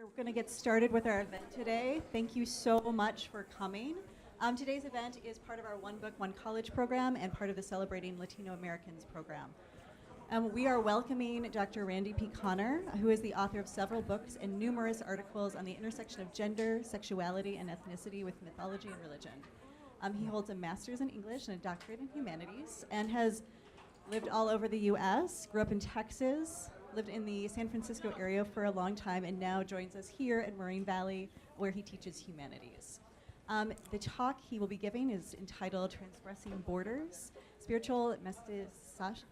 We're going to get started with our event today. Thank you so much for coming. Today's event is part of our One Book, One College program and part of the Celebrating Latino Americans program. We are welcoming Dr. Randy P. Connor, who is the author of several books and numerous articles on the intersection of gender, sexuality, and ethnicity with mythology and religion. He holds a master's in English and a doctorate in humanities and has lived all over the U.S., grew up in Texas, lived in the San Francisco area for a long time, and now joins us here in Moraine Valley, where he teaches humanities. The talk he will be giving is entitled Transgressing Borders, Spiritual Mestizaje.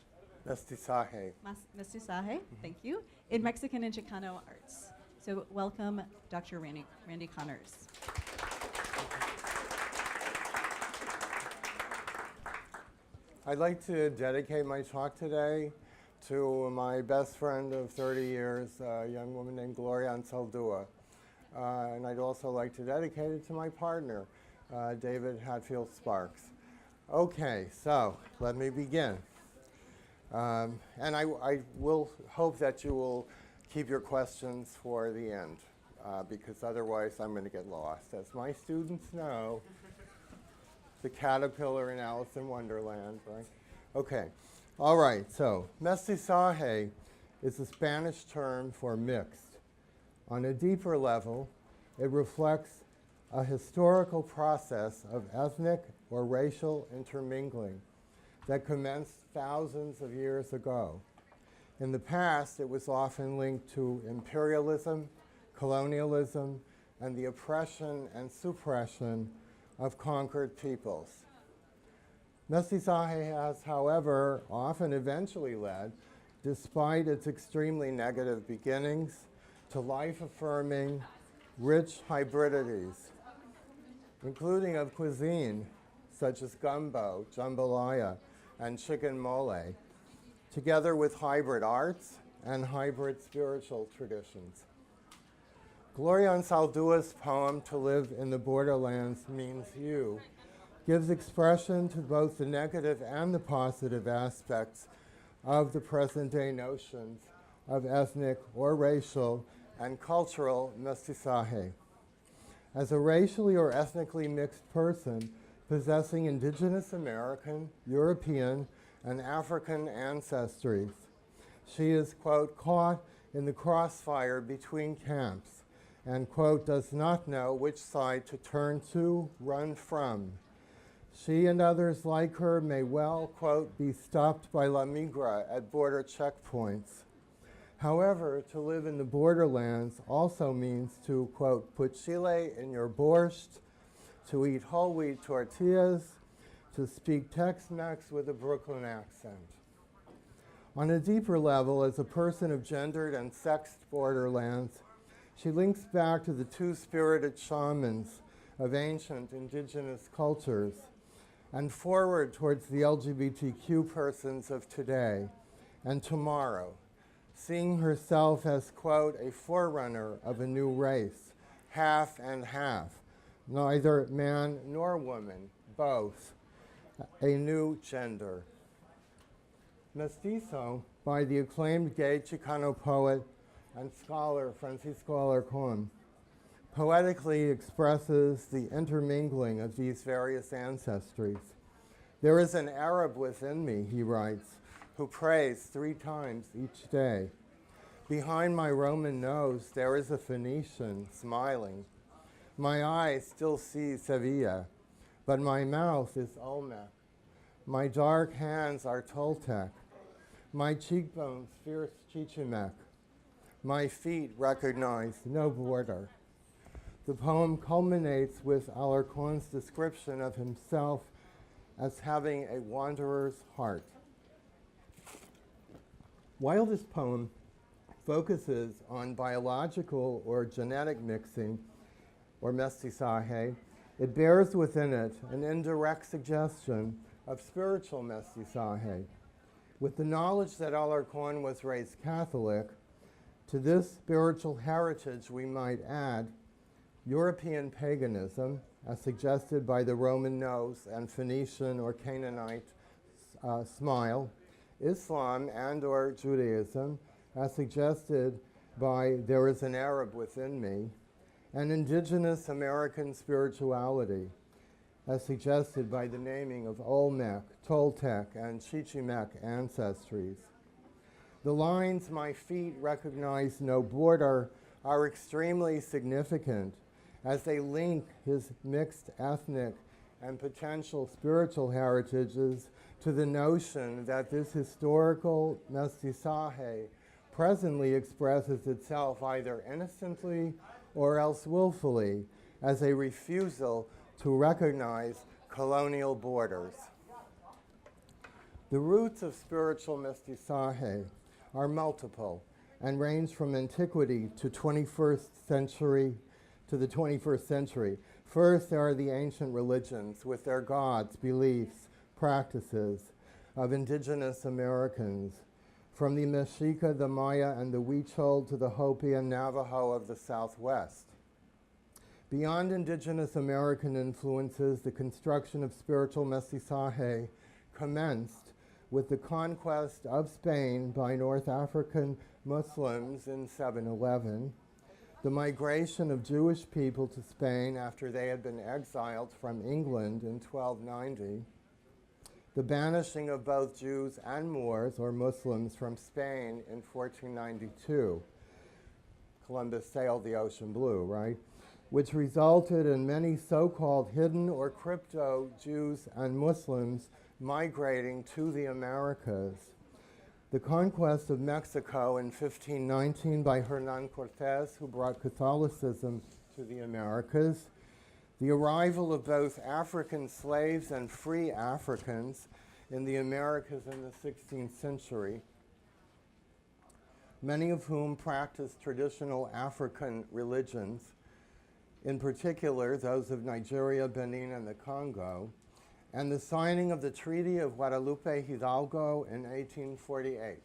Mestizaje, thank you, in Mexican and Chicano arts. So welcome, Dr. Randy Connors. I'd like to dedicate my talk today to my best friend of 30 years, a young woman named Gloria Anzaldúa. And I'd also like to dedicate it to my partner, David Hatfield Sparks. Okay, so let me begin. And I will hope that you will keep your questions for the end, because otherwise I'm going to get lost. As my students know, the caterpillar in Alice in Wonderland, right? Okay, all right, so mestizaje is a Spanish term for mixed. On a deeper level, it reflects a historical process of ethnic or racial intermingling that commenced thousands of years ago. In the past, it was often linked to imperialism, colonialism, and the oppression and suppression of conquered peoples. Mestizaje has, however, often eventually led, despite its extremely negative beginnings, to life-affirming, rich hybridities, including of cuisine, such as gumbo, jambalaya, and chicken mole, together with hybrid arts and hybrid spiritual traditions. Gloria Anzaldúa's poem, To Live in the Borderlands Means You, gives expression to both the negative and the positive aspects of the present-day notions of ethnic or racial and cultural mestizaje. As a racially or ethnically mixed person possessing indigenous American, European, and African ancestries, she is, quote, caught in the crossfire between camps and, quote, does not know which side to turn to, run from. She and others like her may well, quote, be stopped by La Migra at border checkpoints. However, to live in the borderlands also means to, quote, put chile in your borscht, to eat whole wheat tortillas, to speak Tex-Mex with a Brooklyn accent. On a deeper level, as a person of gendered and sexed borderlands, she links back to the two-spirited shamans of ancient indigenous cultures and forward towards the LGBTQ persons of today and tomorrow, seeing herself as, quote, a forerunner of a new race, half and half, neither man nor woman, both, a new gender. Mestizo, by the acclaimed gay Chicano poet and scholar Francisco Alarcón, poetically expresses the intermingling of these various ancestries. There is an Arab within me, he writes, who prays 3 times each day. Behind my Roman nose, there is a Phoenician smiling. My eyes still see Sevilla, but my mouth is Olmec. My dark hands are Toltec. My cheekbones fierce Chichimec. My feet recognize no border. The poem culminates with Alarcón's description of himself as having a wanderer's heart. While this poem focuses on biological or genetic mixing, or mestizaje, it bears within it an indirect suggestion of spiritual mestizaje. With the knowledge that Alarcón was raised Catholic, to this spiritual heritage we might add European paganism, as suggested by the Roman nose and Phoenician or Canaanite smile, Islam and or Judaism, as suggested by There Is an Arab Within Me, and indigenous American spirituality, as suggested by the naming of Olmec, Toltec, and Chichimec ancestries. The lines, "My feet recognize no border," are extremely significant as they link his mixed ethnic and potential spiritual heritages to the notion that this historical mestizaje presently expresses itself either innocently or else willfully as a refusal to recognize colonial borders. The roots of spiritual mestizaje are multiple and range from antiquity to the 21st century. First, there are the ancient religions with their gods, beliefs, practices of indigenous Americans, from the Mexica, the Maya, and the Huichol to the Hopi and Navajo of the Southwest. Beyond indigenous American influences, the construction of spiritual mestizaje commenced with the conquest of Spain by North African Muslims in 711, the migration of Jewish people to Spain after they had been exiled from England in 1290, the banishing of both Jews and Moors, or Muslims, from Spain in 1492. Columbus sailed the ocean blue, right? Which resulted in many so-called hidden or crypto Jews and Muslims migrating to the Americas. The conquest of Mexico in 1519 by Hernan Cortés, who brought Catholicism to the Americas. The arrival of both African slaves and free Africans in the Americas in the 16th century, many of whom practiced traditional African religions, in particular those of Nigeria, Benin, and the Congo, and the signing of the Treaty of Guadalupe Hidalgo in 1848,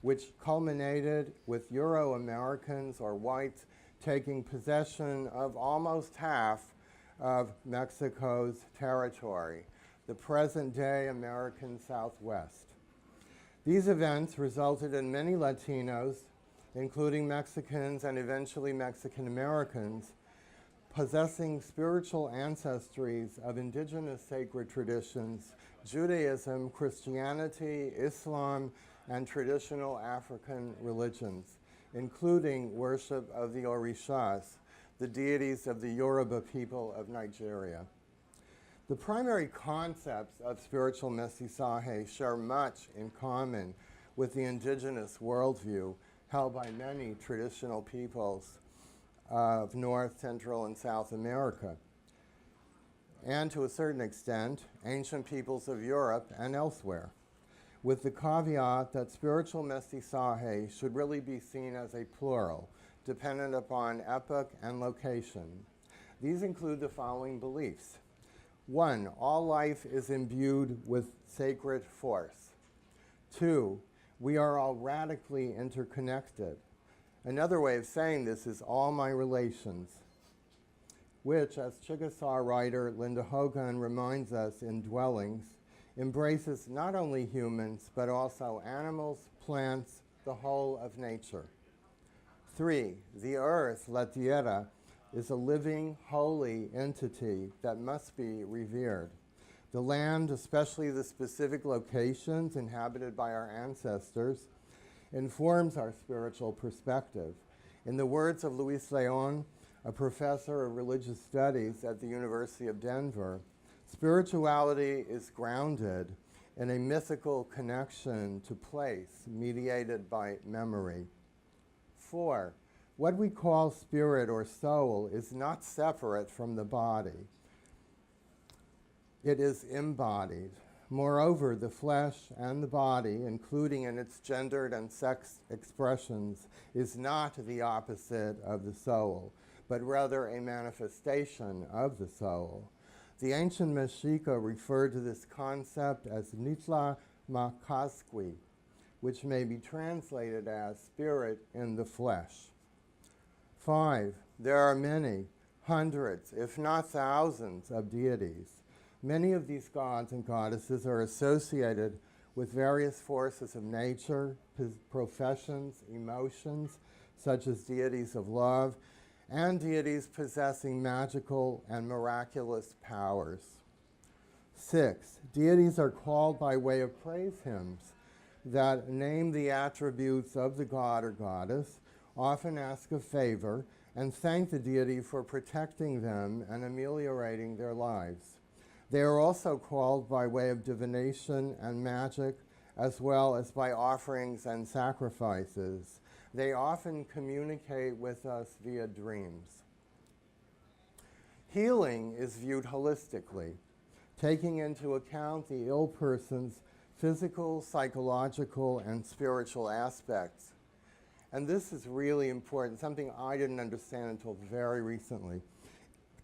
which culminated with Euro-Americans, or whites, taking possession of almost half of Mexico's territory, the present-day American Southwest. These events resulted in many Latinos, including Mexicans and eventually Mexican Americans, possessing spiritual ancestries of indigenous sacred traditions, Judaism, Christianity, Islam, and traditional African religions, including worship of the Orishas, the deities of the Yoruba people of Nigeria. The primary concepts of spiritual mestizaje share much in common with the indigenous worldview held by many traditional peoples of North, Central, and South America, and to a certain extent, ancient peoples of Europe and elsewhere, with the caveat that spiritual mestizaje should really be seen as a plural, dependent upon epoch and location. These include the following beliefs. 1, all life is imbued with sacred force. 2, we are all radically interconnected. Another way of saying this is all my relations, which, as Chickasaw writer Linda Hogan reminds us in Dwellings, embraces not only humans, but also animals, plants, the whole of nature. 3, the earth, la tierra, is a living, holy entity that must be revered. The land, especially the specific locations inhabited by our ancestors, informs our spiritual perspective. In the words of Luis Leon, a professor of religious studies at the University of Denver, spirituality is grounded in a mythical connection to place mediated by memory. 4, what we call spirit or soul is not separate from the body. It is embodied. Moreover, the flesh and the body, including in its gendered and sex expressions, is not the opposite of the soul, but rather a manifestation of the soul. The ancient Mexica referred to this concept as Nitla Macasqui, which may be translated as spirit in the flesh. 5, there are many, hundreds, if not thousands, of deities. Many of these gods and goddesses are associated with various forces of nature, professions, emotions, such as deities of love and deities possessing magical and miraculous powers. 6, deities are called by way of praise hymns that name the attributes of the god or goddess, often ask a favor, and thank the deity for protecting them and ameliorating their lives. They are also called by way of divination and magic, as well as by offerings and sacrifices. They often communicate with us via dreams. Healing is viewed holistically, taking into account the ill person's physical, psychological, and spiritual aspects. And this is really important, something I didn't understand until very recently.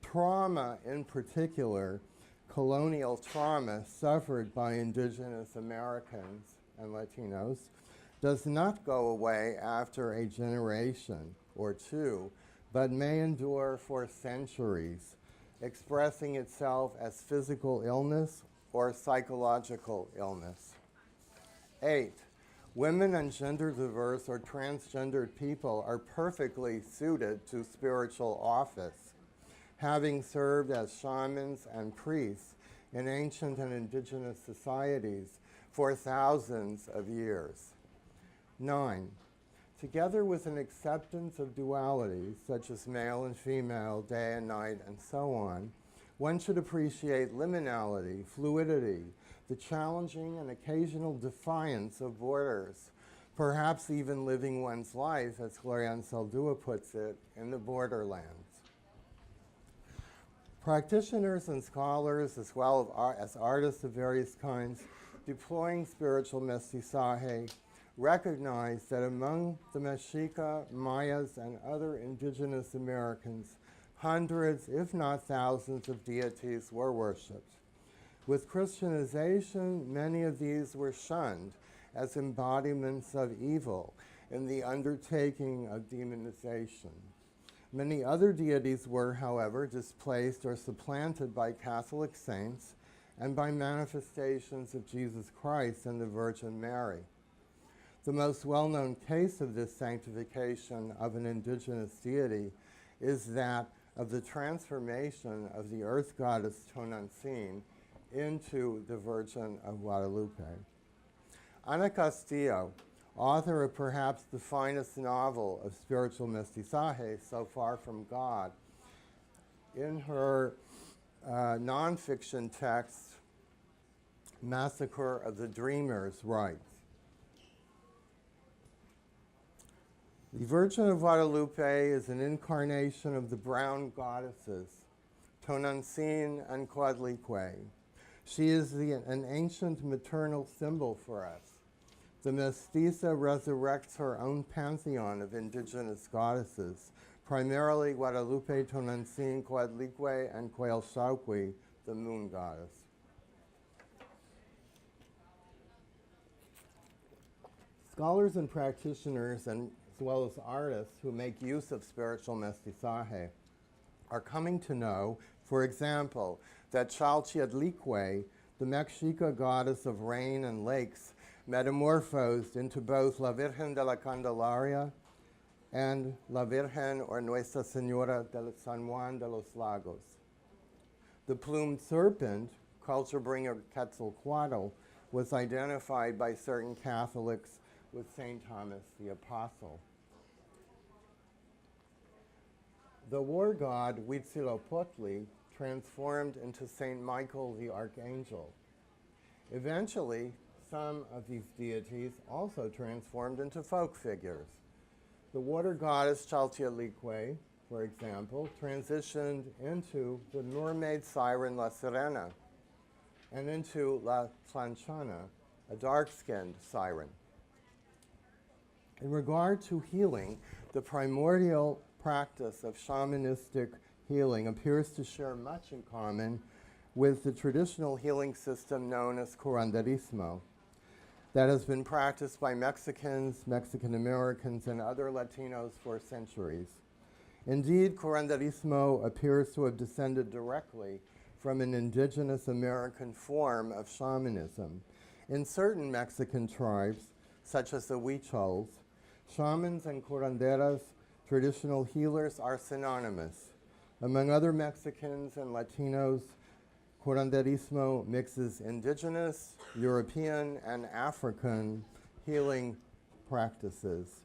Trauma, in particular, colonial trauma suffered by indigenous Americans and Latinos, does not go away after a generation or two, but may endure for centuries, expressing itself as physical illness or psychological illness. 8, women and gender diverse or transgendered people are perfectly suited to spiritual office, having served as shamans and priests in ancient and indigenous societies for thousands of years. 9, together with an acceptance of dualities, such as male and female, day and night, and so on, one should appreciate liminality, fluidity, the challenging and occasional defiance of borders, perhaps even living one's life, as Gloria Anzaldúa puts it, in the borderlands. Practitioners and scholars, as well as artists of various kinds, deploying spiritual mestizaje, recognize that among the Mexica, Mayas, and other indigenous Americans, hundreds, if not thousands, of deities were worshipped. With Christianization, many of these were shunned as embodiments of evil in the undertaking of demonization. Many other deities were, however, displaced or supplanted by Catholic saints and by manifestations of Jesus Christ and the Virgin Mary. The most well-known case of this sanctification of an indigenous deity is that of the transformation of the earth goddess Tonantzin into the Virgin of Guadalupe. Ana Castillo, author of perhaps the finest novel of spiritual mestizaje, So Far from God, in her nonfiction text, Massacre of the Dreamers, writes, "The Virgin of Guadalupe is an incarnation of the brown goddesses, Tonantzin and Coatlicue. She is an ancient maternal symbol for us. The mestiza resurrects her own pantheon of indigenous goddesses, primarily Guadalupe, Tonantzin, Coatlicue, and Coelxauhqui, the moon goddess." Scholars and practitioners, and as well as artists who make use of spiritual mestizaje, are coming to know, for example, that Chalchiatlicue, the Mexica goddess of rain and lakes, metamorphosed into both La Virgen de la Candelaria and La Virgen or Nuestra Señora del San Juan de los Lagos. The plumed serpent, culture bringer Quetzalcoatl, was identified by certain Catholics with St. Thomas the Apostle. The war god Huitzilopochtli transformed into St. Michael the Archangel. Eventually, some of these deities also transformed into folk figures. The water goddess Chalchiatlicue, for example, transitioned into the mermaid siren La Sirena and into La Tlanchana, a dark-skinned siren. In regard to healing, the primordial practice of shamanistic healing appears to share much in common with the traditional healing system known as Curanderismo that has been practiced by Mexicans, Mexican Americans, and other Latinos for centuries. Indeed, Curanderismo appears to have descended directly from an indigenous American form of shamanism. In certain Mexican tribes, such as the Huichols, Shamans and curanderas, traditional healers, are synonymous. Among other Mexicans and Latinos, curanderismo mixes indigenous, European, and African healing practices.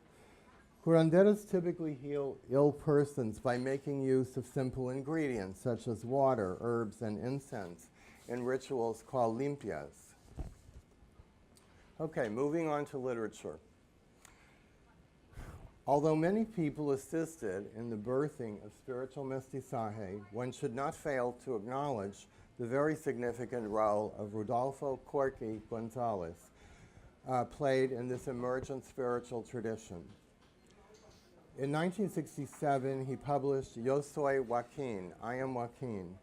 Curanderas typically heal ill persons by making use of simple ingredients such as water, herbs, and incense in rituals called limpias. Okay, moving on to literature. Although many people assisted in the birthing of spiritual mestizaje, one should not fail to acknowledge the very significant role of Rudolfo Corky Gonzalez played in this emergent spiritual tradition. In 1967, he published Yo Soy Joaquin, I Am Joaquin.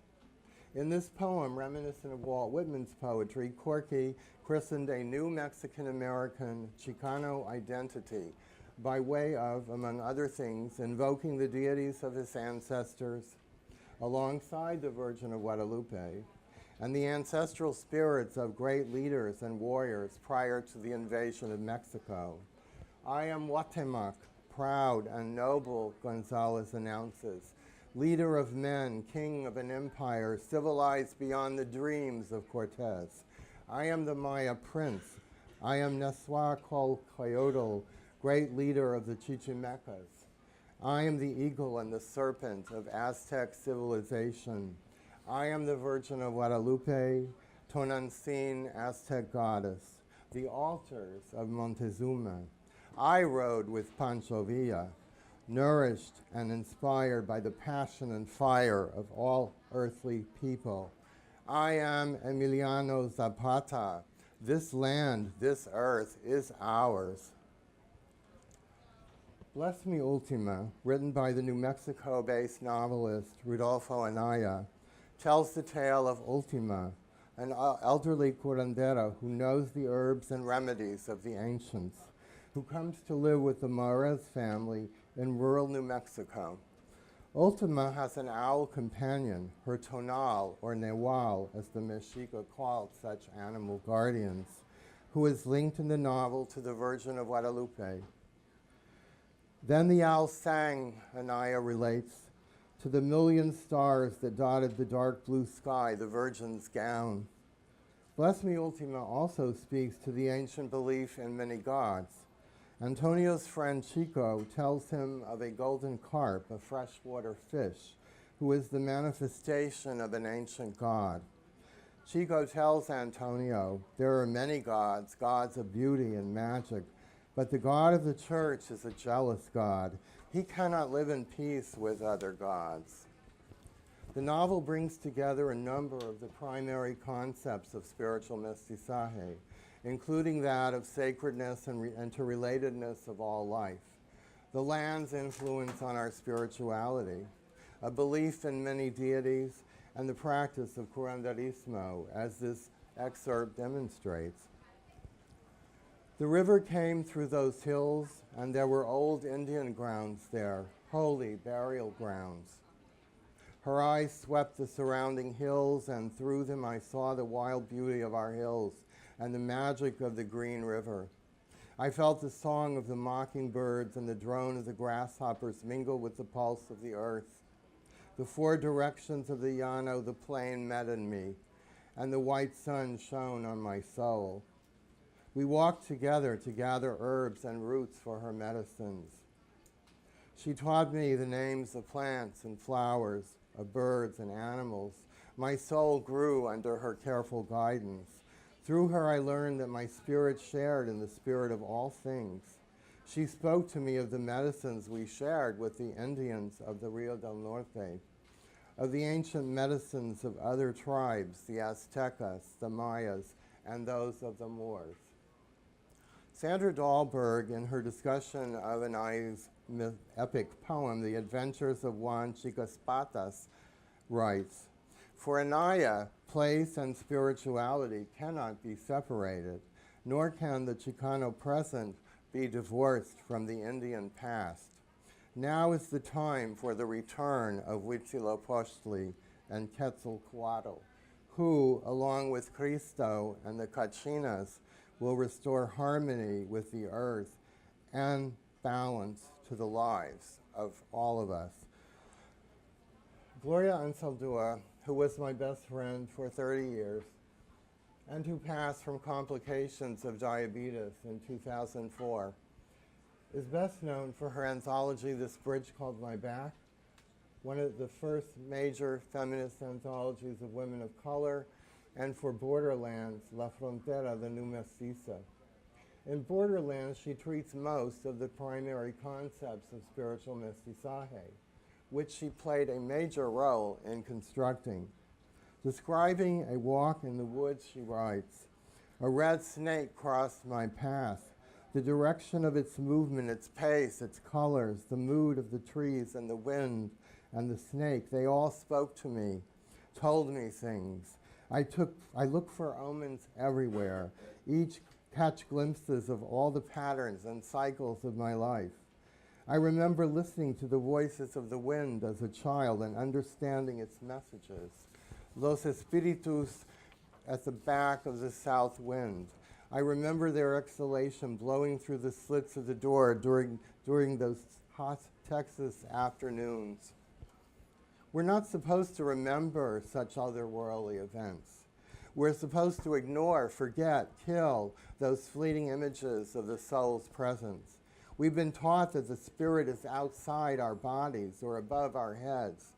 In this poem, reminiscent of Walt Whitman's poetry, Corky christened a new Mexican-American Chicano identity by way of, among other things, invoking the deities of his ancestors alongside the Virgin of Guadalupe and the ancestral spirits of great leaders and warriors prior to the invasion of Mexico. I am Guatemoc, proud and noble, Gonzalez announces, leader of men, king of an empire civilized beyond the dreams of Cortez. I am the Maya prince. I am Nezahualcóyotl, great leader of the Chichimecas. I am the eagle and the serpent of Aztec civilization. I am the Virgin of Guadalupe, Tonantzin, Aztec goddess, the altars of Montezuma. I rode with Pancho Villa, nourished and inspired by the passion and fire of all earthly people. I am Emiliano Zapata. This land, this earth is ours. Bless Me Ultima, written by the New Mexico-based novelist Rudolfo Anaya, tells the tale of Ultima, an elderly curandera who knows the herbs and remedies of the ancients, who comes to live with the Mares family in rural New Mexico. Ultima has an owl companion, her tonal, or Newal, as the Mexica called such animal guardians, who is linked in the novel to the Virgin of Guadalupe. Then the owl sang, Anaya relates, to the million stars that dotted the dark blue sky, the Virgin's gown. Bless Me Ultima also speaks to the ancient belief in many gods. Antonio's friend Chico tells him of a golden carp, a freshwater fish, who is the manifestation of an ancient god. Chico tells Antonio, there are many gods, gods of beauty and magic, but the God of the church is a jealous God. He cannot live in peace with other gods. The novel brings together a number of the primary concepts of spiritual mestizaje, including that of sacredness and interrelatedness of all life, the land's influence on our spirituality, a belief in many deities, and the practice of curanderismo, as this excerpt demonstrates. The river came through those hills, and there were old Indian grounds there, holy burial grounds. Her eyes swept the surrounding hills, and through them I saw the wild beauty of our hills and the magic of the green river. I felt the song of the mockingbirds and the drone of the grasshoppers mingle with the pulse of the earth. The four directions of the llano, the plain, met in me, and the white sun shone on my soul. We walked together to gather herbs and roots for her medicines. She taught me the names of plants and flowers, of birds and animals. My soul grew under her careful guidance. Through her I learned that my spirit shared in the spirit of all things. She spoke to me of the medicines we shared with the Indians of the Rio del Norte, of the ancient medicines of other tribes, the Aztecas, the Mayas, and those of the Moors. Sandra Dahlberg, in her discussion of Anaya's epic poem, The Adventures of Juan Chicaspatas, writes, for Anaya, place and spirituality cannot be separated, nor can the Chicano present be divorced from the Indian past. Now is the time for the return of Huitzilopochtli and Quetzalcoatl, who, along with Cristo and the Cachinas, will restore harmony with the earth and balance to the lives of all of us. Gloria Anzaldúa, who was my best friend for 30 years, and who passed from complications of diabetes in 2004, is best known for her anthology, This Bridge Called My Back, one of the first major feminist anthologies of women of color, and for Borderlands, La Frontera, the New Mestiza. In Borderlands, she treats most of the primary concepts of spiritual mestizaje, which she played a major role in constructing. Describing a walk in the woods, she writes, "A red snake crossed my path. The direction of its movement, its pace, its colors, the mood of the trees and the wind and the snake, they all spoke to me, told me things. I looked for omens everywhere, each catch glimpses of all the patterns and cycles of my life. I remember listening to the voices of the wind as a child and understanding its messages. Los espíritus at the back of the south wind. I remember their exhalation blowing through the slits of the door during those hot Texas afternoons. We're not supposed to remember such otherworldly events. We're supposed to ignore, forget, kill those fleeting images of the soul's presence. We've been taught that the spirit is outside our bodies or above our heads,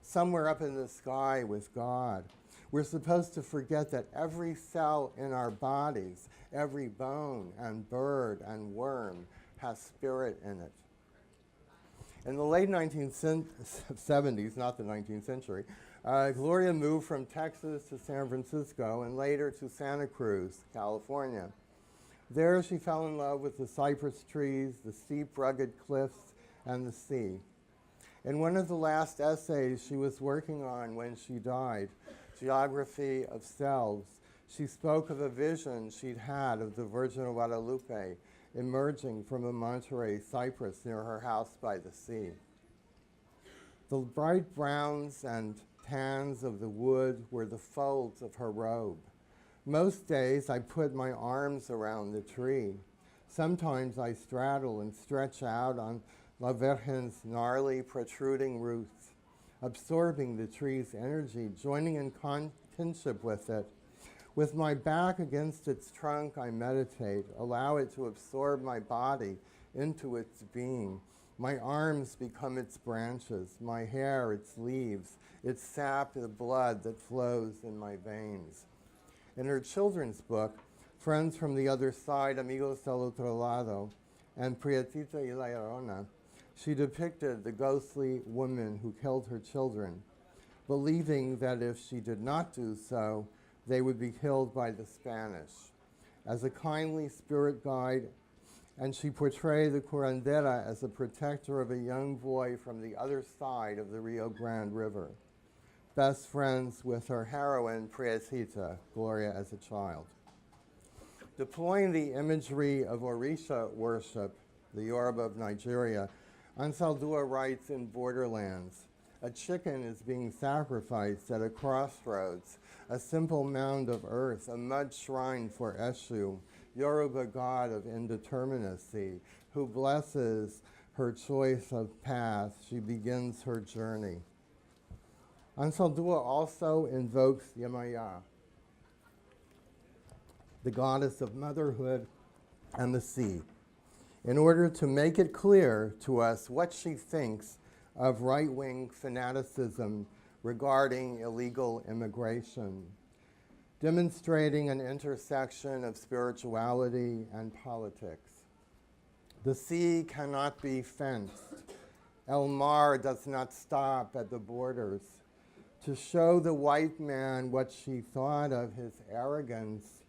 somewhere up in the sky with God. We're supposed to forget that every cell in our bodies, every bone and bird and worm has spirit in it. In the late 1970s, not the 19th century, Gloria moved from Texas to San Francisco and later to Santa Cruz, California. There she fell in love with the cypress trees, the steep, rugged cliffs, and the sea. In one of the last essays she was working on when she died, Geography of Selves, she spoke of a vision she'd had of the Virgin of Guadalupe emerging from a Monterey cypress near her house by the sea. The bright browns and tans of the wood were the folds of her robe. Most days I put my arms around the tree. Sometimes I straddle and stretch out on La Virgen's gnarly, protruding roots, absorbing the tree's energy, joining in kinship with it. With my back against its trunk, I meditate, allow it to absorb my body into its being. My arms become its branches, my hair its leaves, its sap the blood that flows in my veins." In her children's book, Friends from the Other Side, Amigos del Otro Lado, and Prietita y la Llorona, she depicted the ghostly woman who killed her children, believing that if she did not do so, they would be killed by the Spanish. As a kindly spirit guide, and she portrayed the curandera as a protector of a young boy from the other side of the Rio Grande River, best friends with her heroine, Prietita, Gloria, as a child. Deploying the imagery of Orisha worship, the Yoruba of Nigeria, Anzaldúa writes in Borderlands, "A chicken is being sacrificed at a crossroads, a simple mound of earth, a mud shrine for Eshu, Yoruba god of indeterminacy, who blesses her choice of path. She begins her journey." Anzaldúa also invokes Yemaya, the goddess of motherhood and the sea, in order to make it clear to us what she thinks of right-wing fanaticism regarding illegal immigration, demonstrating an intersection of spirituality and politics. The sea cannot be fenced. El Mar does not stop at the borders. To show the white man what she thought of his arrogance,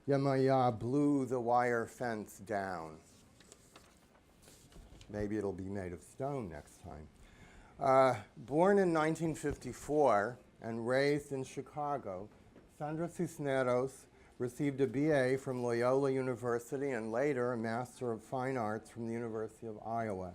Yemaya blew the wire fence down. Maybe it'll be made of stone next time. Born in 1954 and raised in Chicago, Sandra Cisneros received a BA from Loyola University and later a Master of Fine Arts from the University of Iowa.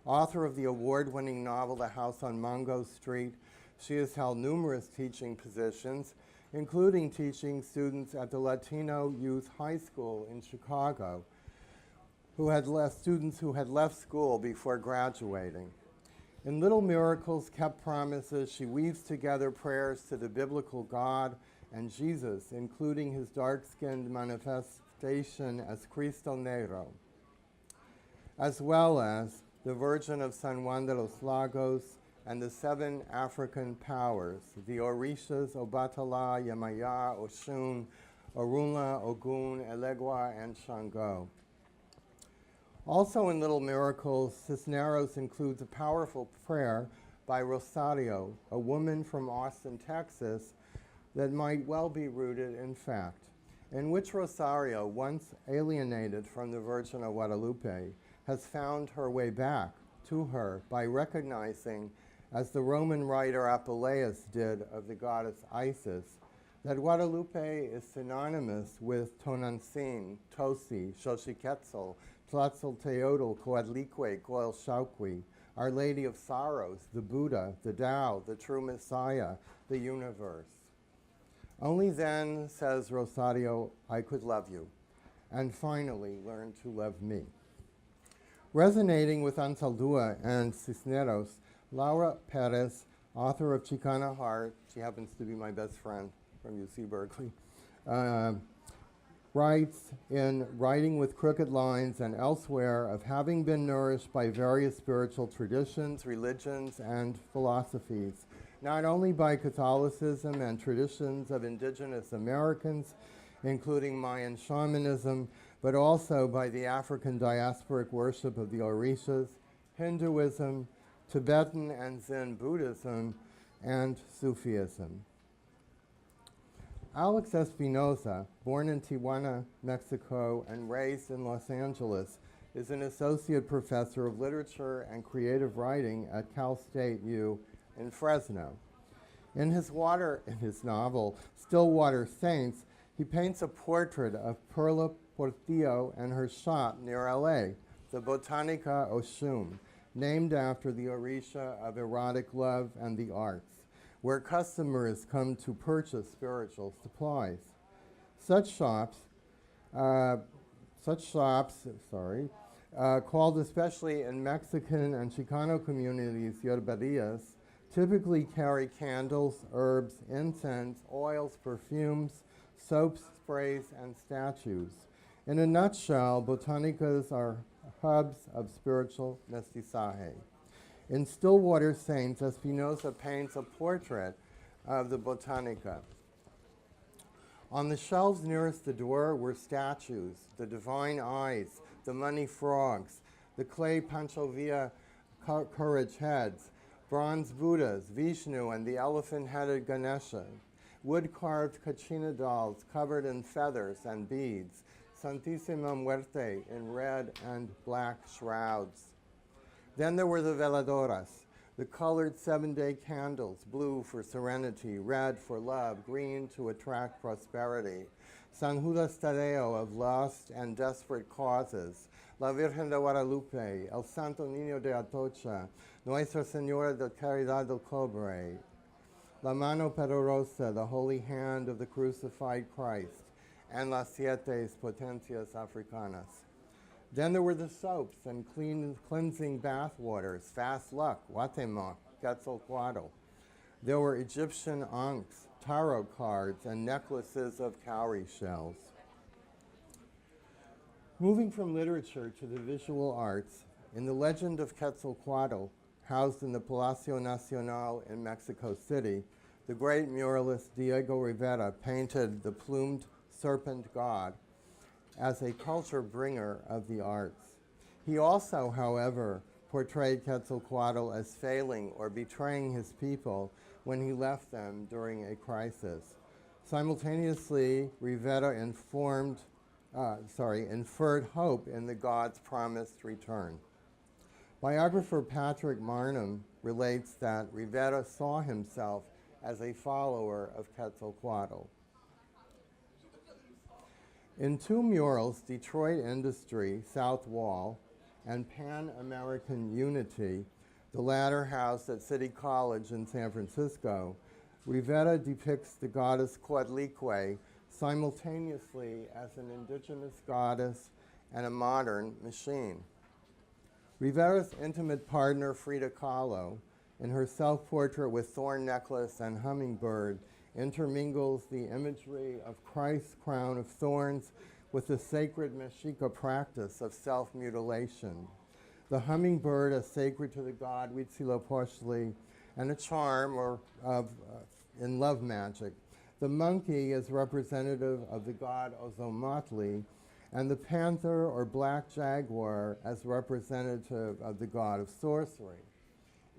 Author of the award-winning novel The House on Mongo Street, she has held numerous teaching positions, including teaching students at the Latino Youth High School in Chicago, students who had left school before graduating. In Little Miracles, Kept Promises, she weaves together prayers to the biblical God and Jesus, including his dark-skinned manifestation as Cristo Negro, as well as the Virgin of San Juan de los Lagos and the 7 African powers, the Orishas, Obatala, Yemaya, Oshun, Orunla, Ogun, Elegua, and Shango. Also in Little Miracles, Cisneros includes a powerful prayer by Rosario, a woman from Austin, Texas, that might well be rooted in fact, in which Rosario, once alienated from the Virgin of Guadalupe, has found her way back to her by recognizing, as the Roman writer Apuleius did of the goddess Isis, that Guadalupe is synonymous with Tonantzin, Tosi, Xochiquetzal, Tlatzolteotl, Coatlicue, Coelxauhqui, Our Lady of Sorrows, the Buddha, the Tao, the true Messiah, the universe. Only then, says Rosario, I could love you, and finally learn to love me. Resonating with Anzaldúa and Cisneros, Laura Pérez, author of Chicana Heart, she happens to be my best friend from UC Berkeley, writes in Writing with Crooked Lines and elsewhere of having been nourished by various spiritual traditions, religions, and philosophies, not only by Catholicism and traditions of indigenous Americans, including Mayan shamanism, but also by the African diasporic worship of the Orishas, Hinduism, Tibetan and Zen Buddhism, and Sufism. Alex Espinosa, born in Tijuana, Mexico, and raised in Los Angeles, is an associate professor of literature and creative writing at Cal State U in Fresno. In his novel, Stillwater Saints, he paints a portrait of Perla Portillo and her shop near LA, the Botanica Oshun, named after the Orisha of erotic love and the arts, where customers come to purchase spiritual supplies. Such shops, called especially in Mexican and Chicano communities yerberias, typically carry candles, herbs, incense, oils, perfumes, soaps, sprays, and statues. In a nutshell, botanicas are hubs of spiritual mestizaje. In Stillwater Saints, Espinosa paints a portrait of the botanica. On the shelves nearest the door were statues, the divine eyes, the money frogs, the clay Panchovia courage heads, bronze Buddhas, Vishnu, and the elephant-headed Ganesha, wood-carved Kachina dolls covered in feathers and beads, Santísima Muerte in red and black shrouds. Then there were the veladoras, the colored 7-day candles, blue for serenity, red for love, green to attract prosperity, San Judas Tadeo of lost and desperate causes, La Virgen de Guadalupe, El Santo Niño de Atocha, Nuestra Señora de Caridad del Cobre, La Mano Poderosa, the Holy Hand of the Crucified Christ, and Las Siete Potencias Africanas. Then there were the soaps and cleansing bath waters, Fast Luck, Guatemala, Quetzalcoatl. There were Egyptian ankhs, tarot cards, and necklaces of cowrie shells. Moving from literature to the visual arts, in the legend of Quetzalcoatl, housed in the Palacio Nacional in Mexico City, the great muralist Diego Rivera painted the plumed serpent god as a culture bringer of the arts. He also, however, portrayed Quetzalcoatl as failing or betraying his people when he left them during a crisis. Simultaneously, Rivera inferred hope in the god's promised return. Biographer Patrick Marnham relates that Rivera saw himself as a follower of Quetzalcoatl. In two murals, Detroit Industry, South Wall, and Pan American Unity, the latter housed at City College in San Francisco, Rivera depicts the goddess Coatlicue simultaneously as an indigenous goddess and a modern machine. Rivera's intimate partner, Frida Kahlo, in her self-portrait with thorn necklace and hummingbird, intermingles the imagery of Christ's crown of thorns with the sacred Mexica practice of self-mutilation. The hummingbird is sacred to the god Huitzilopochtli and a charm in love magic. The monkey is representative of the god Ozomatli, and the panther or black jaguar as representative of the god of sorcery.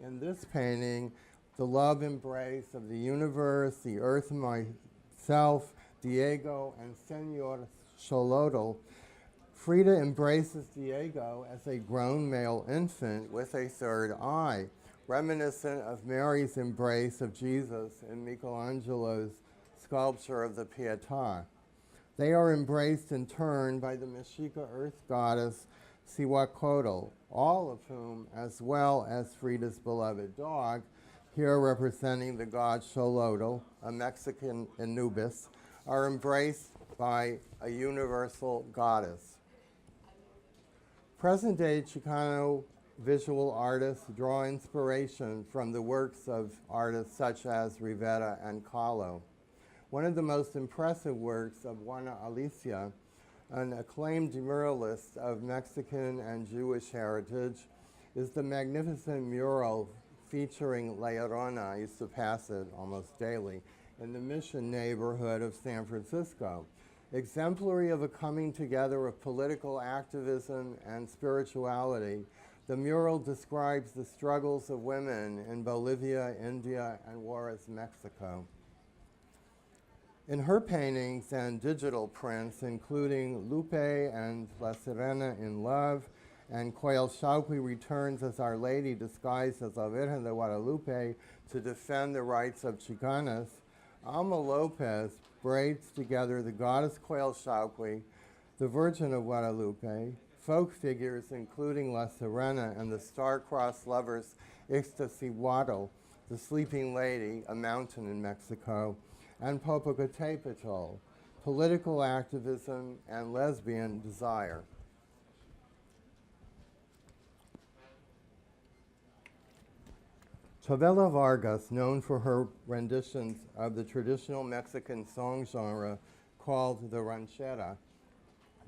In this painting, the love embrace of the universe, the earth, myself, Diego, and Senor Xolotl, Frida embraces Diego as a grown male infant with a third eye, reminiscent of Mary's embrace of Jesus in Michelangelo's sculpture of the Pietà. They are embraced in turn by the Mexica earth goddess Cihuacotl, all of whom, as well as Frida's beloved dog, here representing the god Xolotl, a Mexican Anubis, are embraced by a universal goddess. Present-day Chicano visual artists draw inspiration from the works of artists such as Rivera and Kahlo. One of the most impressive works of Juana Alicia, an acclaimed muralist of Mexican and Jewish heritage, is the magnificent mural featuring La Llorona. I used to pass it almost daily in the Mission neighborhood of San Francisco. Exemplary of a coming together of political activism and spirituality, the mural describes the struggles of women in Bolivia, India, and Juarez, Mexico. In her paintings and digital prints, including Lupe and La Sirena in Love, and Coyolxauhqui returns as Our Lady disguised as La Virgen de Guadalupe to defend the rights of Chicanas, Alma Lopez braids together the goddess Coyolxauhqui, the Virgin of Guadalupe, folk figures including La Sirena and the star-crossed lovers Ixtaccíhuatl, the Sleeping Lady, a mountain in Mexico, and Popocatépetl, political activism and lesbian desire. Chavela Vargas, known for her renditions of the traditional Mexican song genre called the ranchera,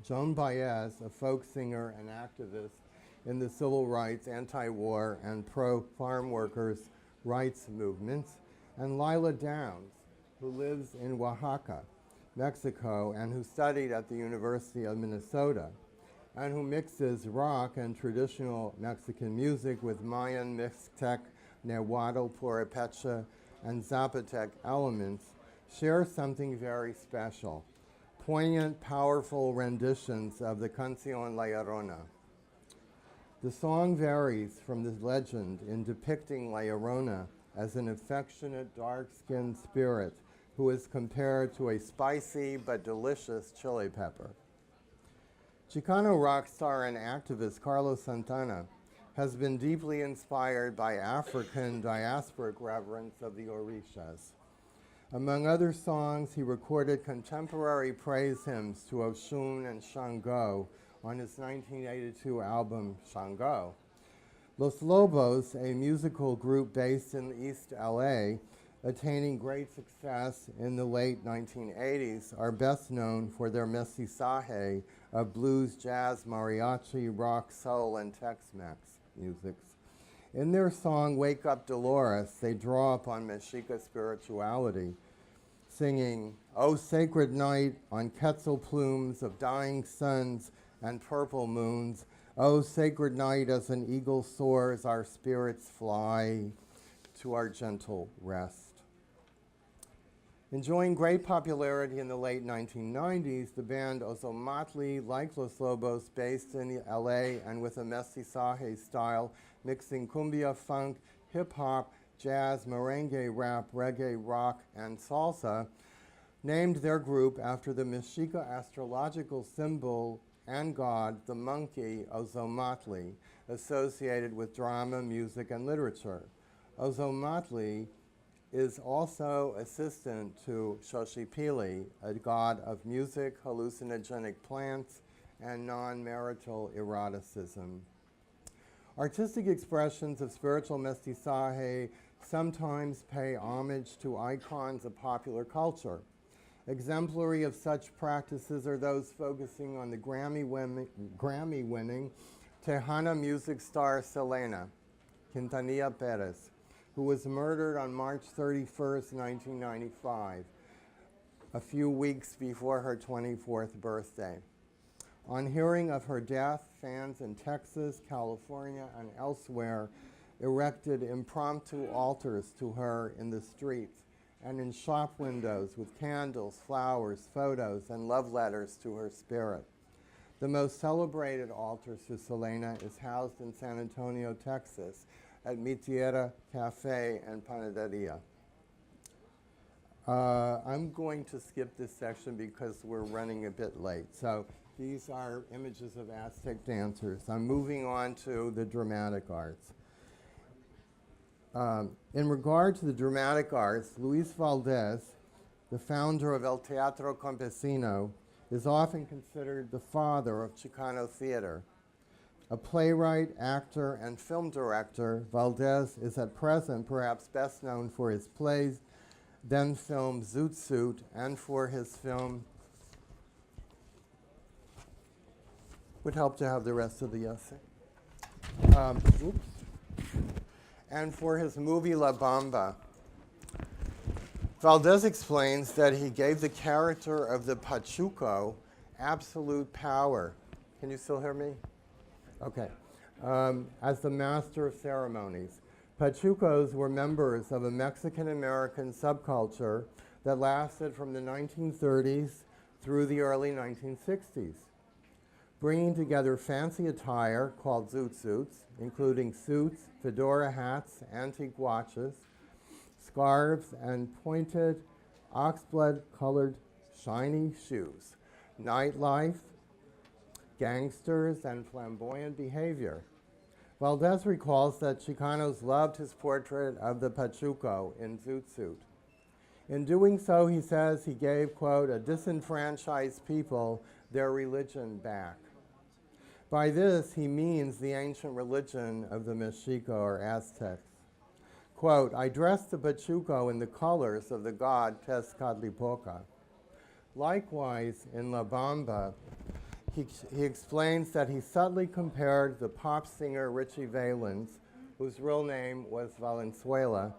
Joan Baez, a folk singer and activist in the civil rights, anti-war, and pro-farm workers' rights movements, and Lila Downs, who lives in Oaxaca, Mexico, and who studied at the University of Minnesota, and who mixes rock and traditional Mexican music with Mayan, Mixtec, Nahuatl, Purepecha, and Zapotec elements, shares something very special: poignant, powerful renditions of the Canción La Llorona. The song varies from the legend in depicting La Llorona as an affectionate, dark-skinned spirit who is compared to a spicy but delicious chili pepper. Chicano rock star and activist Carlos Santana has been deeply inspired by African diasporic reverence of the Orishas. Among other songs, he recorded contemporary praise hymns to Oshun and Shango on his 1982 album, Shango. Los Lobos, a musical group based in East LA, attaining great success in the late 1980s, are best known for their mestizaje of blues, jazz, mariachi, rock, soul, and Tex-Mex musics. In their song, Wake Up Dolores, they draw upon Mexica spirituality, singing, "O sacred night on quetzal plumes of dying suns and purple moons, O sacred night as an eagle soars, our spirits fly to our gentle rest." Enjoying great popularity in the late 1990s, the band Ozomatli, like Los Lobos, based in LA and with a mestizaje style, mixing cumbia, funk, hip-hop, jazz, merengue, rap, reggae, rock, and salsa, named their group after the Mexica astrological symbol and god, the monkey Ozomatli, associated with drama, music, and literature. Ozomatli is also assistant to Xochipilli, a god of music, hallucinogenic plants, and non-marital eroticism. Artistic expressions of spiritual mestizaje sometimes pay homage to icons of popular culture. Exemplary of such practices are those focusing on the Grammy-winning Tejana music star Selena Quintanilla Pérez, who was murdered on March 31st, 1995, a few weeks before her 24th birthday. On hearing of her death, fans in Texas, California, and elsewhere erected impromptu altars to her in the streets and in shop windows with candles, flowers, photos, and love letters to her spirit. The most celebrated altar to Selena is housed in San Antonio, Texas, at Mi Tierra Cafe and Panaderia. I'm going to skip this section because we're running a bit late. So these are images of Aztec dancers. I'm moving on to the dramatic arts. In regard to the dramatic arts, Luis Valdés, the founder of El Teatro Campesino, is often considered the father of Chicano theater. A playwright, actor, and film director, Valdés is at present perhaps best known for his plays, then film Zoot Suit, and for his film, would help to have the rest of the essay. And for his movie La Bamba. Valdés explains that he gave the character of the Pachuco absolute power. Can you still hear me? Okay. As the master of ceremonies. Pachucos were members of a Mexican-American subculture that lasted from the 1930s through the early 1960s, bringing together fancy attire called zoot suits, including suits, fedora hats, antique watches, scarves, and pointed oxblood-colored shiny shoes, nightlife, gangsters, and flamboyant behavior. Valdés recalls that Chicanos loved his portrait of the Pachuco in zoot suit. In doing so, he says he gave, quote, a disenfranchised people their religion back. By this, he means the ancient religion of the Mexica or Aztecs. Quote, I dressed the Pachuco in the colors of the god Tezcatlipoca. Likewise, in La Bamba, he explains that he subtly compared the pop singer Richie Valens, whose real name was Valenzuela,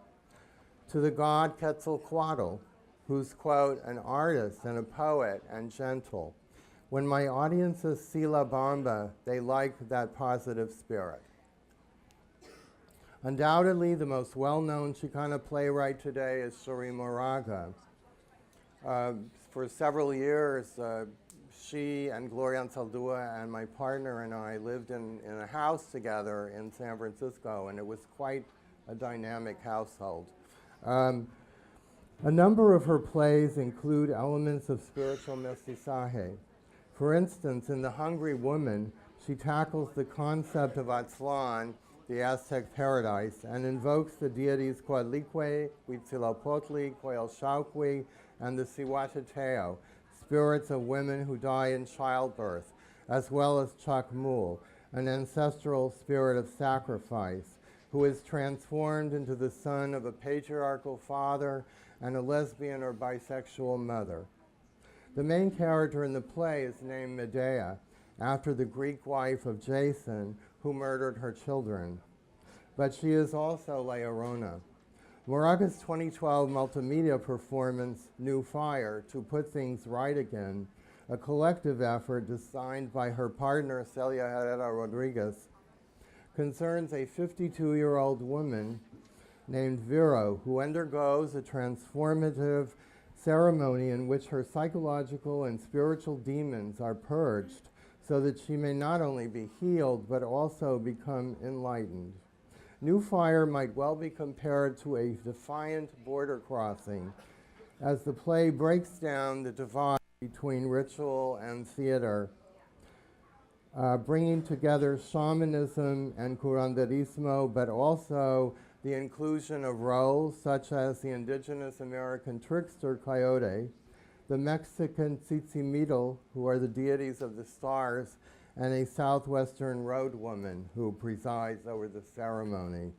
to the god Quetzalcoatl, who's, quote, an artist and a poet and gentle. When my audiences see La Bamba, they like that positive spirit. Undoubtedly, the most well-known Chicana playwright today is Cherríe Moraga. For several years, she and Gloria Anzaldúa and my partner and I lived in a house together in San Francisco, and it was quite a dynamic household. A number of her plays include elements of spiritual mestizaje. For instance, in The Hungry Woman, she tackles the concept of Aztlán, the Aztec paradise, and invokes the deities Coatlicue, Huitzilopochtli, Coyolxauhqui, and the Cihuateteo, spirits of women who die in childbirth, as well as Chacmul, an ancestral spirit of sacrifice, who is transformed into the son of a patriarchal father and a lesbian or bisexual mother. The main character in the play is named Medea, after the Greek wife of Jason, who murdered her children. But she is also La Llorona. Moraga's 2012 multimedia performance, New Fire, To Put Things Right Again, a collective effort designed by her partner Celia Herrera Rodriguez, concerns a 52-year-old woman named Vero who undergoes a transformative ceremony in which her psychological and spiritual demons are purged so that she may not only be healed but also become enlightened. New Fire might well be compared to a defiant border crossing as the play breaks down the divide between ritual and theater, bringing together shamanism and curanderismo, but also the inclusion of roles such as the indigenous American trickster coyote, the Mexican Tzitzimidal, who are the deities of the stars, and a southwestern road woman who presides over the ceremony.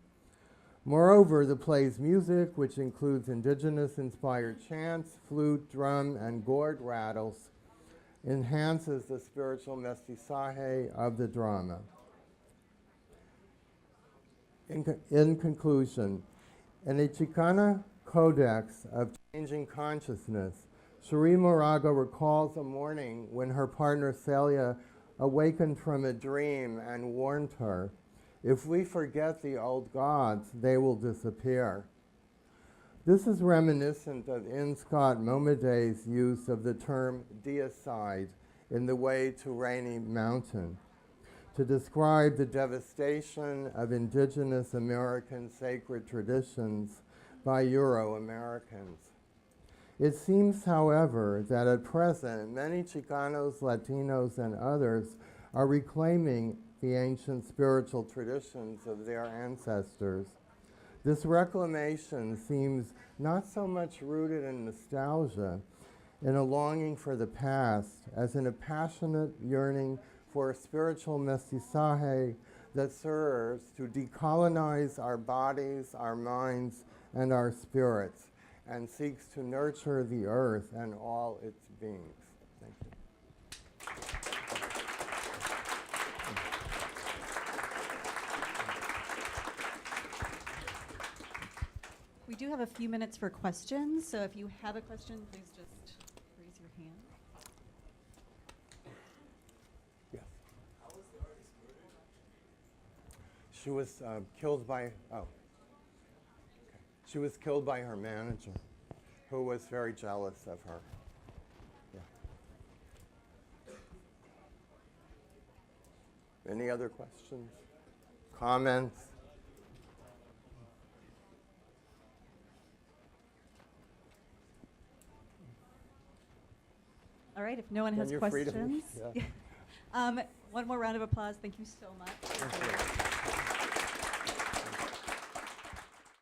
Moreover, the play's music, which includes indigenous-inspired chants, flute, drum, and gourd rattles, enhances the spiritual mestizaje of the drama. In conclusion, in a Chicana codex of changing consciousness, Cherríe Moraga recalls a morning when her partner Celia awakened from a dream and warned her, "If we forget the old gods, they will disappear." This is reminiscent of N. Scott Momaday's use of the term deicide in The Way to Rainy Mountain to describe the devastation of indigenous American sacred traditions by Euro-Americans. It seems, however, that at present, many Chicanos, Latinos, and others are reclaiming the ancient spiritual traditions of their ancestors. This reclamation seems not so much rooted in nostalgia, in a longing for the past, as in a passionate yearning for a spiritual mestizaje that serves to decolonize our bodies, our minds, and our spirits, and seeks to nurture the earth and all its beings. Thank you. We do have a few minutes for questions, so if you have a question, please just raise your hand. Yes. She was killed by, She was killed by her manager, who was very jealous of her. Yeah. Any other questions? Comments? All right, if no one has Then you're free to questions. leave. Yeah. One more round of applause. Thank you so much. Thank you.